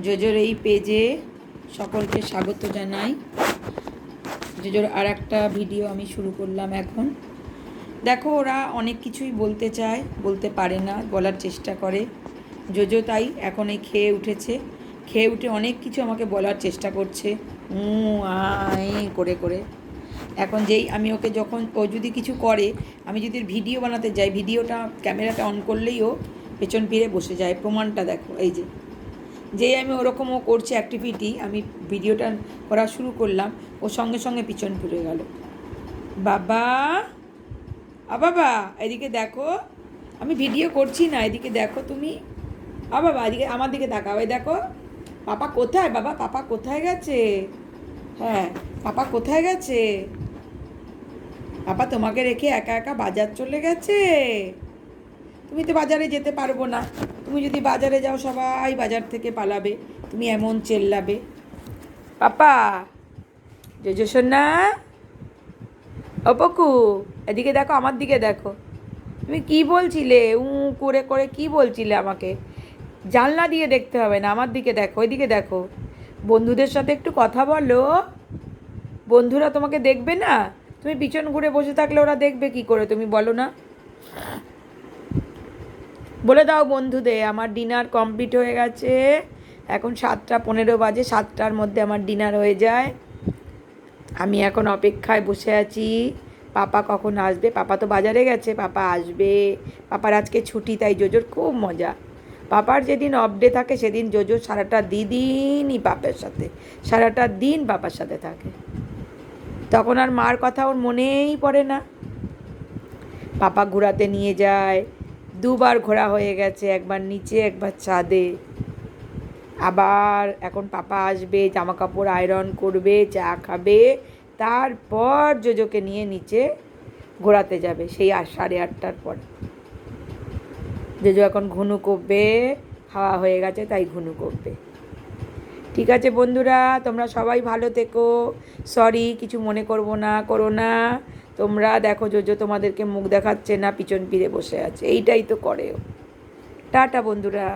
জোজোর এই পেজে সকলকে স্বাগত জানাই। জোজোর আর একটা ভিডিও আমি শুরু করলাম এখন। দেখো, ওরা অনেক কিছুই বলতে চায়, বলতে পারে না, বলার চেষ্টা করে। জোজো তাই এখন এই খেয়ে উঠেছে, খেয়ে উঠে অনেক কিছু আমাকে বলার চেষ্টা করছে করে করে। এখন যেই আমি ওকে যখন ও যদি কিছু করে, আমি যদি ভিডিও বানাতে যাই, ভিডিওটা ক্যামেরাটা অন করলেই ও পেছন ফিরে বসে যায়। প্রমাণটা দেখো, এই যেই আমি ওরকম ও করছে অ্যাক্টিভিটি, আমি ভিডিওটা করা শুরু করলাম, ও সঙ্গে সঙ্গে পিছন ফিরে গেল। বাবা, বাবা এদিকে দেখো, আমি ভিডিও করছি না, এদিকে দেখো তুমি। বাবা এদিকে আমার দিকে তাকাও, এই দেখো পাপা কোথায়, বাবা পাপা কোথায় গেছে? হ্যাঁ, পাপা কোথায় গেছে? পাপা তোমাকে রেখে একা একা বাজার চলে গেছে। তুমি তো বাজারে যেতে পারবো না, তুমি যদি বাজারে যাও সবাই বাজার থেকে পালাবে, তুমি এমন চেল্লাবে। পাপা, জোজো সোনা, ও পকু, এদিকে দেখো, আমার দিকে দেখো। তুমি কি বলছিলে? করে করে কি বলছিলে আমাকে? জানলা দিয়ে দেখতে হবে না, আমার দিকে দেখো, ওইদিকে দেখো। বন্ধুদের সাথে একটু কথা বলো। বন্ধুরা তোমাকে দেখবে না? তুমি পিছন ঘুরে বসে থাকলে ওরা দেখবে কি করে, তুমি বলো না? বলে দাও বন্ধুদের আমার ডিনার কমপ্লিট হয়ে গেছে। এখন 7:15 বাজে, 7টার মধ্যে আমার ডিনার হয়ে যায়। আমি এখন অপেক্ষায় বসে আছি পাপা কখন আসবে। পাপা তো বাজারে গেছে, পাপা আসবে। পাপার আজকে ছুটি, তাই জোজোর খুব মজা। পাপার যেদিন অফ ডে থাকে সেদিন জোজো সারাটা দিনই পাপার সাথে, সারাটা দিন পাপার সাথে থাকে। তখন আর মার কথা ওর মনেই পড়ে না। পাপা ঘোরাতে নিয়ে যায়, 2বার ঘোরা হয়ে গেছে, একবার নিচে একবার ছাদে। আবার এখন পাপা আসবে, জামা কাপড় আয়রন করবে, চা খাবে, তারপর জোজোকে নিয়ে নিচে ঘোরাতে যাবে সেই 8:30টার পর। জোজো এখন ঘুনু করবে, খাওয়া হয়ে গেছে তাই ঘুনু করবে। ঠিক আছে বন্ধুরা, তোমরা সবাই ভালো থেকো। সরি, কিছু মনে করো না। তোমরা দেখো জোজো তোমাদেরকে মুখ দেখাচ্ছে না, পিছন ফিরে বসে আছে, এইটাই তো করে ও। টাটা বন্ধুরা।